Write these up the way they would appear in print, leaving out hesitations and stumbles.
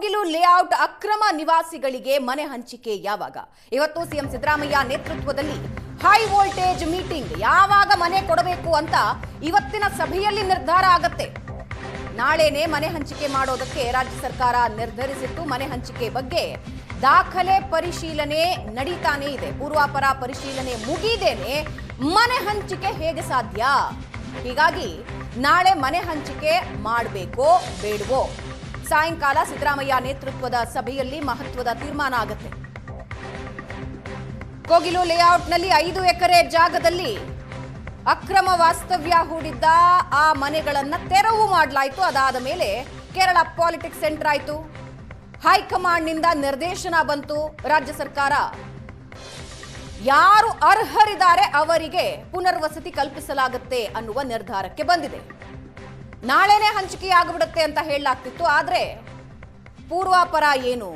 Kogilu layout ಅಕ್ರಮ ನಿವಾಸಿಗಳಿಗೆ ಮನೆ ಹಂಚಿಕೆ ಯಾವಾಗ? ಇವತ್ತು ಸಿಎಂ ಸಿದ್ದರಾಮಯ್ಯ ನೇತೃತ್ವದಲ್ಲಿ ಹೈ ವೋಲ್ಟೇಜ್ ಮೀಟಿಂಗ್. ಯಾವಾಗ ಮನೆ ಕೊಡಬೇಕು ಅಂತ ಇವತ್ತಿನ ಸಭೆಯಲ್ಲಿ ನಿರ್ಧಾರ ಆಗುತ್ತೆ. ನಾಳೆನೇ ಮನೆ ಹಂಚಿಕೆ ಮಾಡೋದಕ್ಕೆ ರಾಜ್ಯ ಸರ್ಕಾರ ನಿರ್ಧರಿಸಿತ್ತು. ಮನೆ ಹಂಚಿಕೆ ಬಗ್ಗೆ ದಾಖಲೆ ಪರಿಶೀಲನೆ ನಡೀತಾನೇ ಇದೆ. ಪೂರ್ವಾಪರ ಪರಿಶೀಲನೆ ಮುಗಿದೇನೆ ಮನೆ ಹಂಚಿಕೆ ಹೇಗೆ ಸಾಧ್ಯ? ಹೀಗಾಗಿ ನಾಳೆ ಮನೆ ಹಂಚಿಕೆ ಮಾಡಬೇಕೋ ಬೇಡವೋ ಸಾಯಂಕಾಲ ಸಿದ್ದರಾಮಯ್ಯ ನೇತೃತ್ವದ ಸಭೆಯಲ್ಲಿ ಮಹತ್ವದ ತೀರ್ಮಾನ ಆಗುತ್ತೆ. ಕೋಗಿಲು ಲೇಔಟ್ನಲ್ಲಿ 5 ಎಕರೆ ಜಾಗದಲ್ಲಿ ಅಕ್ರಮ ವಾಸ್ತವ್ಯ ಹೂಡಿದ್ದ ಆ ಮನೆಗಳನ್ನ ತೆರವು ಮಾಡಲಾಯಿತು. ಅದಾದ ಮೇಲೆ ಕೇರಳ ಪಾಲಿಟಿಕ್ಸ್ ಸೆಂಟರ್ ಆಯಿತು. ಹೈಕಮಾಂಡ್ನಿಂದ ನಿರ್ದೇಶನ ಬಂತು. ರಾಜ್ಯ ಸರ್ಕಾರ ಯಾರು ಅರ್ಹರಿದ್ದಾರೆ ಅವರಿಗೆ ಪುನರ್ವಸತಿ ಕಲ್ಪಿಸಲಾಗುತ್ತೆ ಅನ್ನುವ ನಿರ್ಧಾರಕ್ಕೆ ಬಂದಿದೆ. ನಾಳೆನೇ ಹಂಚಿಕೆಯಾಗ್ಬಿಡುತ್ತೆ ಅಂತ ಹೇಳಲಾಗ್ತಿತ್ತು. ಆದ್ರೆ ಪೂರ್ವಾಪರ ಏನು,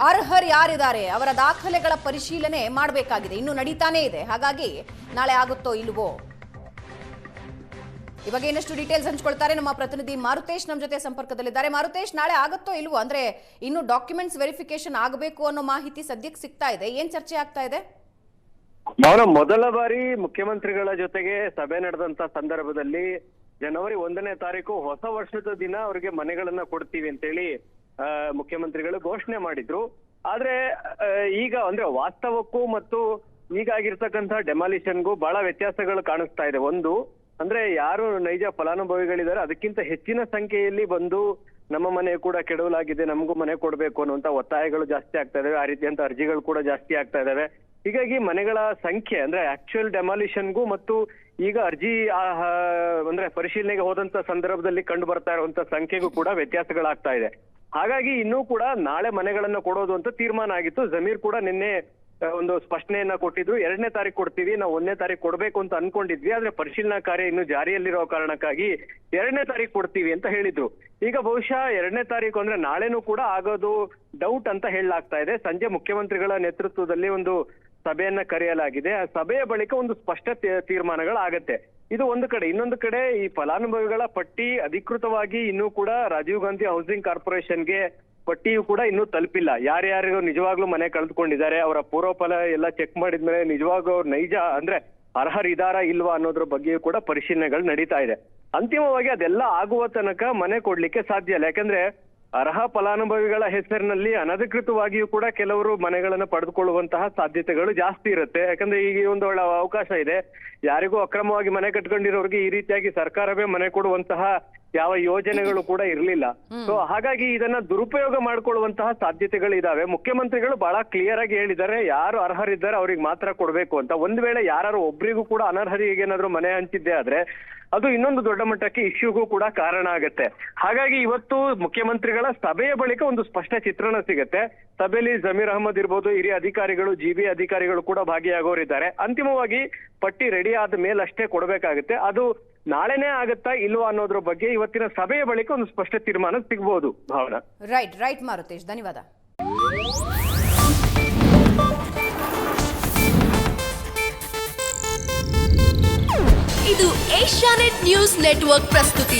ಅರ್ಹರು ಯಾರಿದ್ದಾರೆ ಅವರ ದಾಖಲೆಗಳ ಪರಿಶೀಲನೆ ಮಾಡಬೇಕಾಗಿದೆ. ಇನ್ನು ನಡೀತಾನೇ ಇದೆ. ಹಾಗಾಗಿ ನಾಳೆ ಆಗುತ್ತೋ ಇಲ್ವೋ ಈ ಬಗ್ಗೆ ಇನ್ನಷ್ಟು ಡೀಟೇಲ್ಸ್ ಹಂಚ್ಕೊಳ್ತಾರೆ ನಮ್ಮ ಪ್ರತಿನಿಧಿ ಮಾರುತೇಶ್ ನಮ್ಮ ಜೊತೆ ಸಂಪರ್ಕದಲ್ಲಿದ್ದಾರೆ. ಮಾರುತೇಶ್, ನಾಳೆ ಆಗುತ್ತೋ ಇಲ್ವೋ? ಅಂದ್ರೆ ಇನ್ನು ಡಾಕ್ಯುಮೆಂಟ್ಸ್ ವೆರಿಫಿಕೇಶನ್ ಆಗಬೇಕು ಅನ್ನೋ ಮಾಹಿತಿ ಸದ್ಯಕ್ಕೆ ಸಿಗ್ತಾ ಇದೆ. ಏನ್ ಚರ್ಚೆ ಆಗ್ತಾ ಇದೆ? ಮೊದಲ ಬಾರಿ ಮುಖ್ಯಮಂತ್ರಿಗಳ ಜೊತೆಗೆ ಸಭೆ ನಡೆದಂತ ಸಂದರ್ಭದಲ್ಲಿ ಜನವರಿ 1ನೇ ತಾರೀಕು ಹೊಸ ವರ್ಷದ ದಿನ ಅವರಿಗೆ ಮನೆಗಳನ್ನ ಕೊಡ್ತೀವಿ ಅಂತೇಳಿ ಮುಖ್ಯಮಂತ್ರಿಗಳು ಘೋಷಣೆ ಮಾಡಿದ್ರು. ಆದ್ರೆ ಈಗ ಅಂದ್ರೆ ವಾಸ್ತವಕ್ಕೂ ಮತ್ತು ಈಗಾಗಿರ್ತಕ್ಕಂಥ ಡೆಮಾಲಿಷನ್ಗೂ ಬಹಳ ವ್ಯತ್ಯಾಸಗಳು ಕಾಣಿಸ್ತಾ ಇದೆ. ಒಂದು ಅಂದ್ರೆ ಯಾರು ನೈಜ ಫಲಾನುಭವಿಗಳಿದ್ದಾರೆ ಅದಕ್ಕಿಂತ ಹೆಚ್ಚಿನ ಸಂಖ್ಯೆಯಲ್ಲಿ ಬಂದು ನಮ್ಮ ಮನೆ ಕೂಡ ಕೆಡವಲಾಗಿದೆ, ನಮಗೂ ಮನೆ ಕೊಡ್ಬೇಕು ಅನ್ನುವಂತ ಒತ್ತಾಯಗಳು ಜಾಸ್ತಿ ಆಗ್ತಾ ಇದಾವೆ. ಆ ರೀತಿಯಂತ ಅರ್ಜಿಗಳು ಕೂಡ ಜಾಸ್ತಿ ಆಗ್ತಾ ಇದಾವೆ. ಹೀಗಾಗಿ ಮನೆಗಳ ಸಂಖ್ಯೆ ಅಂದ್ರೆ ಆಕ್ಚುಯಲ್ ಡೆಮಾಲಿಷನ್ಗೂ ಮತ್ತು ಈಗ ಅರ್ಜಿ ಅಂದ್ರೆ ಪರಿಶೀಲನೆಗೆ ಹೋದಂತ ಸಂದರ್ಭದಲ್ಲಿ ಕಂಡು ಬರ್ತಾ ಇರುವಂತ ಸಂಖ್ಯೆಗೂ ಕೂಡ ವ್ಯತ್ಯಾಸಗಳಾಗ್ತಾ ಇದೆ. ಹಾಗಾಗಿ ಇನ್ನೂ ಕೂಡ ನಾಳೆ ಮನೆಗಳನ್ನ ಕೊಡೋದು ಅಂತ ತೀರ್ಮಾನ ಆಗಿತ್ತು. ಜಮೀರ್ ಕೂಡ ನಿನ್ನೆ ಒಂದು ಸ್ಪಷ್ಟನೆಯನ್ನ ಕೊಟ್ಟಿದ್ರು. 2ನೇ ತಾರೀಕು ಕೊಡ್ತೀವಿ, ನಾವು 1ನೇ ತಾರೀಕು ಕೊಡ್ಬೇಕು ಅಂತ ಅನ್ಕೊಂಡಿದ್ವಿ. ಆದ್ರೆ ಪರಿಶೀಲನಾ ಕಾರ್ಯ ಇನ್ನು ಜಾರಿಯಲ್ಲಿರೋ ಕಾರಣಕ್ಕಾಗಿ 2ನೇ ತಾರೀಕು ಕೊಡ್ತೀವಿ ಅಂತ ಹೇಳಿದ್ರು. ಈಗ ಬಹುಶಃ 2ನೇ ತಾರೀಕು ಅಂದ್ರೆ ನಾಳೆನೂ ಕೂಡ ಆಗೋದು ಡೌಟ್ ಅಂತ ಹೇಳಲಾಗ್ತಾ ಇದೆ. ಸಂಜೆ ಮುಖ್ಯಮಂತ್ರಿಗಳ ನೇತೃತ್ವದಲ್ಲಿ ಒಂದು ಸಭೆಯನ್ನ ಕರೆಯಲಾಗಿದೆ. ಆ ಸಭೆಯ ಬಳಿಕ ಒಂದು ಸ್ಪಷ್ಟ ತೀರ್ಮಾನಗಳಾಗತ್ತೆ. ಇದು ಒಂದು ಕಡೆ. ಇನ್ನೊಂದು ಕಡೆ ಈ ಫಲಾನುಭವಿಗಳ ಪಟ್ಟಿ ಅಧಿಕೃತವಾಗಿ ಇನ್ನೂ ಕೂಡ ರಾಜೀವ್ ಗಾಂಧಿ ಹೌಸಿಂಗ್ ಕಾರ್ಪೊರೇಷನ್ಗೆ ಪಟ್ಟಿಯು ಕೂಡ ಇನ್ನೂ ತಲುಪಿಲ್ಲ. ಯಾರ್ಯಾರು ನಿಜವಾಗ್ಲೂ ಮನೆ ಕಳೆದುಕೊಂಡಿದ್ದಾರೆ ಅವರ ಪೂರ್ವಫಲ ಎಲ್ಲ ಚೆಕ್ ಮಾಡಿದ್ಮೇಲೆ ನಿಜವಾಗ್ಲೂ ಅವ್ರು ನೈಜ ಅಂದ್ರೆ ಅರ್ಹರಿದಾರಾ ಇಲ್ವಾ ಅನ್ನೋದ್ರ ಬಗ್ಗೆಯೂ ಕೂಡ ಪರಿಶೀಲನೆಗಳು ನಡೀತಾ ಇದೆ. ಅಂತಿಮವಾಗಿ ಅದೆಲ್ಲ ಆಗುವ ತನಕ ಮನೆ ಕೊಡ್ಲಿಕ್ಕೆ ಸಾಧ್ಯ ಇಲ್ಲ. ಯಾಕಂದ್ರೆ ಅರ್ಹ ಫಲಾನುಭವಿಗಳ ಹೆಸರಿನಲ್ಲಿ ಅನಧಿಕೃತವಾಗಿಯೂ ಕೂಡ ಕೆಲವರು ಮನೆಗಳನ್ನ ಪಡೆದುಕೊಳ್ಳುವಂತಹ ಸಾಧ್ಯತೆಗಳು ಜಾಸ್ತಿ ಇರುತ್ತೆ. ಯಾಕಂದ್ರೆ ಈಗ ಒಂದು ಒಳ್ಳೆ ಅವಕಾಶ ಇದೆ. ಯಾರಿಗೂ ಅಕ್ರಮವಾಗಿ ಮನೆ ಕಟ್ಕೊಂಡಿರೋರಿಗೆ ಈ ರೀತಿಯಾಗಿ ಸರ್ಕಾರವೇ ಮನೆ ಕೊಡುವಂತಹ ಯಾವ ಯೋಜನೆಗಳು ಕೂಡ ಇರ್ಲಿಲ್ಲ. ಸೊ ಹಾಗಾಗಿ ಇದನ್ನ ದುರುಪಯೋಗ ಮಾಡ್ಕೊಳ್ಳುವಂತಹ ಸಾಧ್ಯತೆಗಳು ಇದಾವೆ. ಮುಖ್ಯಮಂತ್ರಿಗಳು ಬಹಳ ಕ್ಲಿಯರ್ ಆಗಿ ಹೇಳಿದ್ದಾರೆ, ಯಾರು ಅರ್ಹರಿದ್ದಾರೆ ಅವ್ರಿಗೆ ಮಾತ್ರ ಕೊಡ್ಬೇಕು ಅಂತ. ಒಂದ್ ವೇಳೆ ಯಾರು ಒಬ್ರಿಗೂ ಕೂಡ ಅನರ್ಹರಿಗೆ ಏನಾದ್ರು ಮನೆ ಹಂಚಿದ್ದೆ ಆದ್ರೆ ಅದು ಇನ್ನೊಂದು ದೊಡ್ಡ ಮಟ್ಟಕ್ಕೆ ಇಶ್ಯೂಗೂ ಕೂಡ ಕಾರಣ ಆಗತ್ತೆ. ಹಾಗಾಗಿ ಇವತ್ತು ಮುಖ್ಯಮಂತ್ರಿಗಳ ಸಭೆಯ ಬಳಿಕ ಒಂದು ಸ್ಪಷ್ಟ ಚಿತ್ರಣ ಸಿಗುತ್ತೆ. ಸಭೆಯಲ್ಲಿ ಜಮೀರ್ ಅಹಮದ್ ಇರ್ಬೋದು, ಹಿರಿಯ ಅಧಿಕಾರಿಗಳು, ಜಿಬಿ ಅಧಿಕಾರಿಗಳು ಕೂಡ ಭಾಗಿಯಾಗೋರಿದ್ದಾರೆ. ಅಂತಿಮವಾಗಿ ಪಟ್ಟಿ ರೆಡಿ ಆದ ಮೇಲಷ್ಟೇ ಕೊಡಬೇಕಾಗುತ್ತೆ. ಅದು ನಾಳೆನೇ ಆಗುತ್ತಾ ಇಲ್ವಾ ಅನ್ನೋದ್ರ ಬಗ್ಗೆ ಇವತ್ತಿನ ಸಭೆಯ ಬಳಿಕ ಒಂದು ಸ್ಪಷ್ಟ ತೀರ್ಮಾನ ಸಿಗಬಹುದು. ಭಾವನಾ. ರೈಟ್ ಮಾರುತೇಶ್, ಧನ್ಯವಾದ. ಇದು ಏಷ್ಯಾನೆಟ್ ನ್ಯೂಸ್ ನೆಟ್ವರ್ಕ್ ಪ್ರಸ್ತುತಿ.